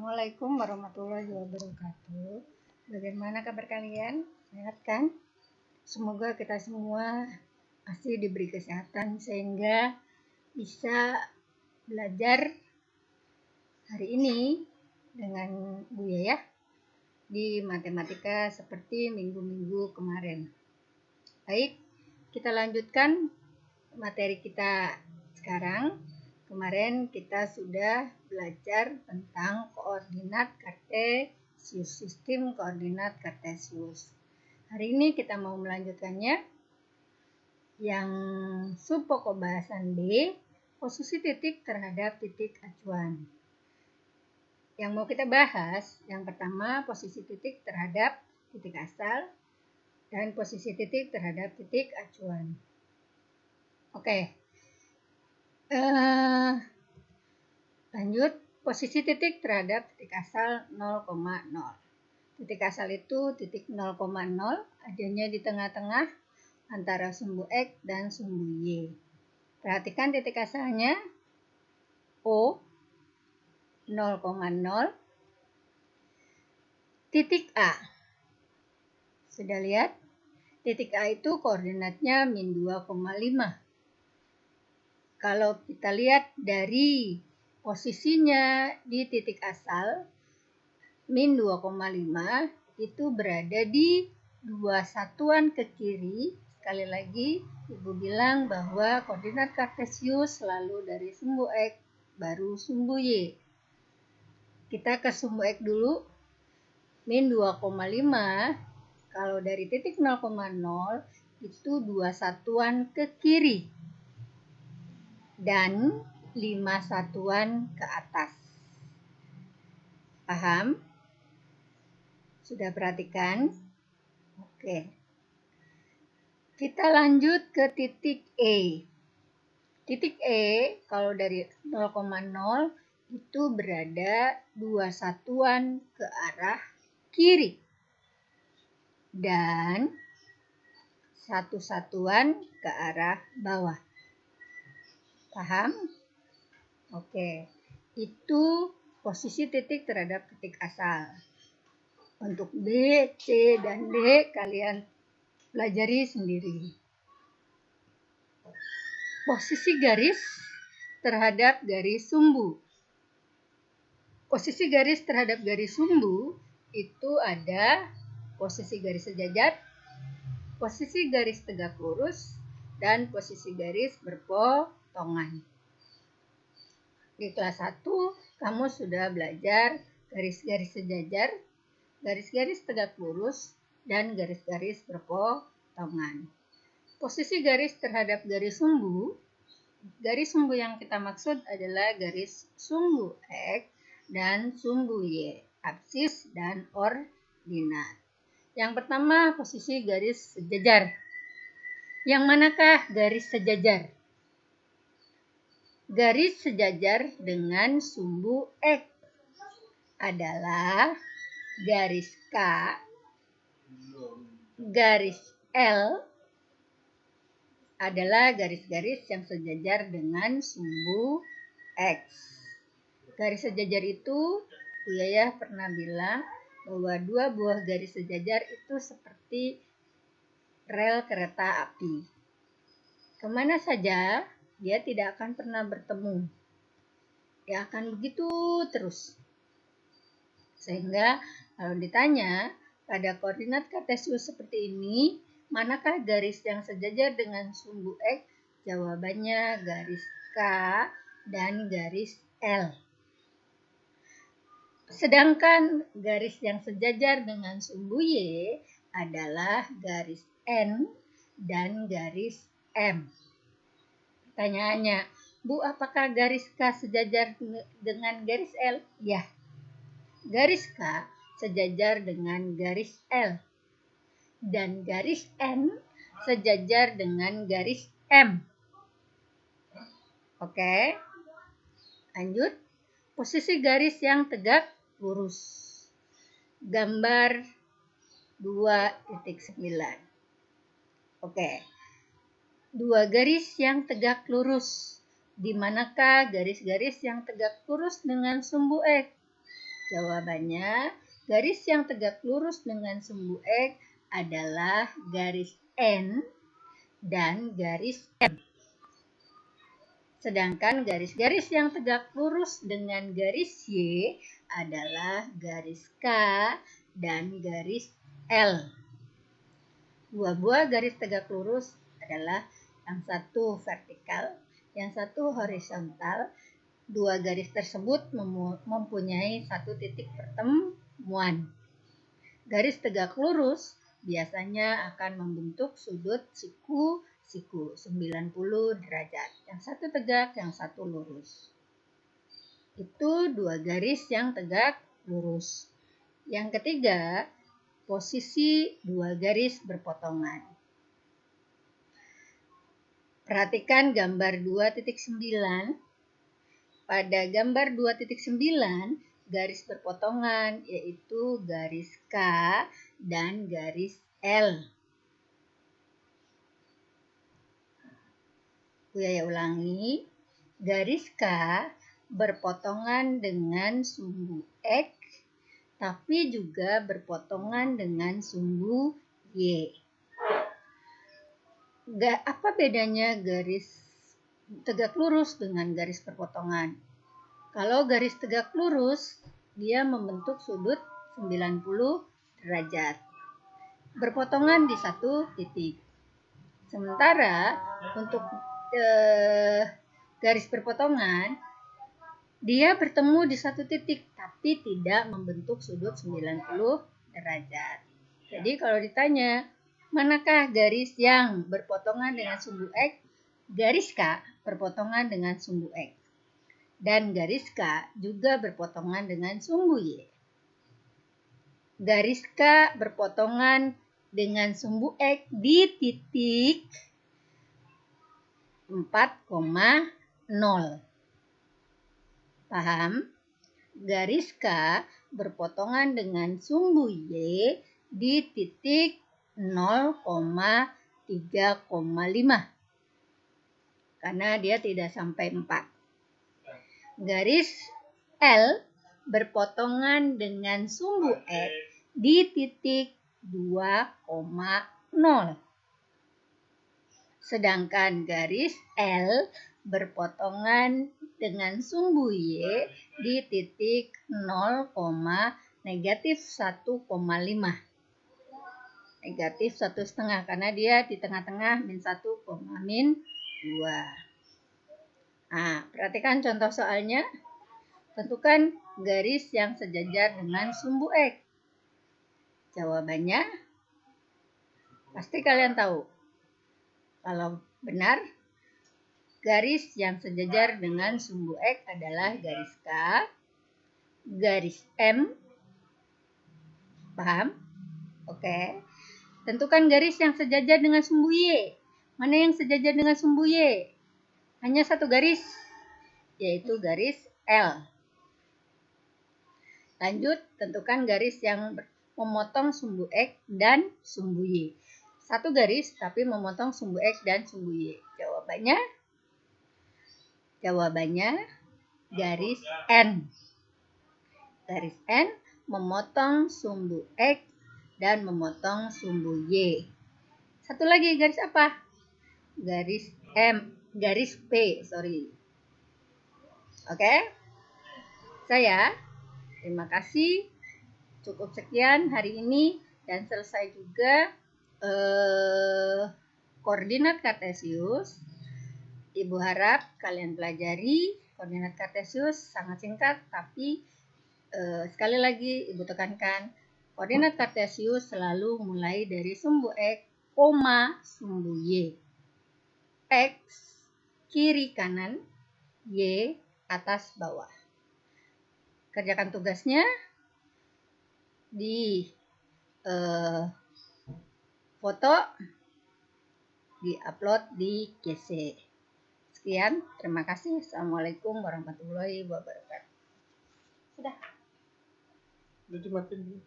Assalamualaikum warahmatullahi wabarakatuh. Bagaimana kabar kalian? Sehat kan? Semoga kita semua masih diberi kesehatan sehingga bisa belajar hari ini dengan Buya ya di matematika seperti minggu-minggu kemarin. Baik, kita lanjutkan materi kita sekarang. Kemarin kita sudah belajar tentang koordinat kartesius, sistem koordinat kartesius. Hari ini kita mau melanjutkannya. Yang sub pokok bahasan B, posisi titik terhadap titik acuan. Yang mau kita bahas, yang pertama posisi titik terhadap titik asal dan posisi titik terhadap titik acuan. Oke. Lanjut, posisi titik terhadap titik asal 0,0. Titik asal itu titik 0,0 adanya di tengah-tengah antara sumbu X dan sumbu Y. Perhatikan titik asalnya O 0,0, titik A. Sudah lihat? Titik A itu koordinatnya min 2,5. Kalau kita lihat dari posisinya di titik asal, min 2,5 itu berada di 2 satuan ke kiri. Sekali lagi, Ibu bilang bahwa koordinat kartesius selalu dari sumbu X baru sumbu Y. Kita ke sumbu X dulu. Min 2,5, kalau dari titik 0,0 itu 2 satuan ke kiri. Dan 5 satuan ke atas. Paham? Sudah perhatikan? Oke. Kita lanjut ke titik E. Titik E kalau dari 0,0 itu berada 2 satuan ke arah kiri. Dan 1 satuan ke arah bawah. Paham? Oke, itu posisi titik terhadap titik asal. Untuk B, C, dan D kalian pelajari sendiri. Posisi garis terhadap garis sumbu. Posisi garis terhadap garis sumbu itu ada posisi garis sejajar, posisi garis tegak lurus, dan posisi garis berpotongan. Di kelas 1, kamu sudah belajar garis-garis sejajar, garis-garis tegak lurus, dan garis-garis berpotongan. Posisi garis terhadap garis sumbu yang kita maksud adalah garis sumbu X dan sumbu Y, absis dan ordinat. Yang pertama, posisi garis sejajar. Yang manakah garis sejajar? Garis sejajar dengan sumbu X adalah garis K, garis L adalah garis-garis yang sejajar dengan sumbu X. Garis sejajar itu, Bu Yaya pernah bilang bahwa 2 buah garis sejajar itu seperti rel kereta api. Kemana saja, dia tidak akan pernah bertemu. Dia akan begitu terus. Sehingga kalau ditanya pada koordinat kartesius seperti ini, manakah garis yang sejajar dengan sumbu X? Jawabannya garis K dan garis L. Sedangkan garis yang sejajar dengan sumbu Y adalah garis N dan garis M. Pertanyaannya, Bu, apakah garis K sejajar dengan garis L? Ya, garis K sejajar dengan garis L. Dan garis N sejajar dengan garis M. Oke, lanjut. Posisi garis yang tegak lurus. Gambar 2.9. Oke. 2 garis yang tegak lurus. Di manakah garis-garis yang tegak lurus dengan sumbu X? Jawabannya, garis yang tegak lurus dengan sumbu X adalah garis N dan garis M. Sedangkan garis-garis yang tegak lurus dengan garis Y adalah garis K dan garis L. Dua buah garis tegak lurus adalah yang satu vertikal, yang satu horizontal. Dua garis tersebut mempunyai satu titik pertemuan. Garis tegak lurus biasanya akan membentuk sudut siku 90 derajat. Yang satu tegak, yang satu lurus. Itu dua garis yang tegak lurus. Yang ketiga, posisi dua garis berpotongan. Perhatikan gambar 2.9. Pada gambar 2.9, garis berpotongan yaitu garis K dan garis L. Buya ulangi, garis K berpotongan dengan sumbu X, tapi juga berpotongan dengan sumbu Y. Apa bedanya garis tegak lurus dengan garis perpotongan? Kalau garis tegak lurus, dia membentuk sudut 90 derajat. Berpotongan di satu titik. Sementara untuk garis perpotongan, dia bertemu di satu titik, tapi tidak membentuk sudut 90 derajat. Jadi kalau ditanya, manakah garis yang berpotongan dengan sumbu X? Garis K berpotongan dengan sumbu X. Dan garis K juga berpotongan dengan sumbu Y. Garis K berpotongan dengan sumbu X di titik 4,0. Paham? Garis K berpotongan dengan sumbu Y di titik 0,3,5. Karena dia tidak sampai 4. Garis L berpotongan dengan sumbu X di titik 2,0. Sedangkan garis L berpotongan dengan sumbu Y di titik 0,-1,5. Negatif 1,5 karena dia di tengah-tengah min 1, min 2. Nah, perhatikan contoh soalnya. Tentukan garis yang sejajar dengan sumbu X. Jawabannya pasti kalian tahu. Kalau benar, garis yang sejajar dengan sumbu X adalah garis K, garis M. Paham? Oke. Tentukan garis yang sejajar dengan sumbu Y. Mana yang sejajar dengan sumbu Y? Hanya satu garis, yaitu garis L. Lanjut, tentukan garis yang memotong sumbu X dan sumbu Y. Satu garis tapi memotong sumbu X dan sumbu Y. Jawabannya garis N. Garis N memotong sumbu X dan memotong sumbu Y. Satu lagi garis apa? Garis P. Oke? Terima kasih. Cukup sekian hari ini dan selesai juga koordinat kartesius. Ibu harap kalian pelajari koordinat kartesius, sangat singkat, tapi sekali lagi Ibu tekankan, koordinat kartesius selalu mulai dari sumbu X, sumbu Y. X kiri kanan, Y atas bawah. Kerjakan tugasnya di foto, di-upload di GC. Sekian, terima kasih. Assalamualaikum warahmatullahi wabarakatuh. Sudah. Udah dimatiin.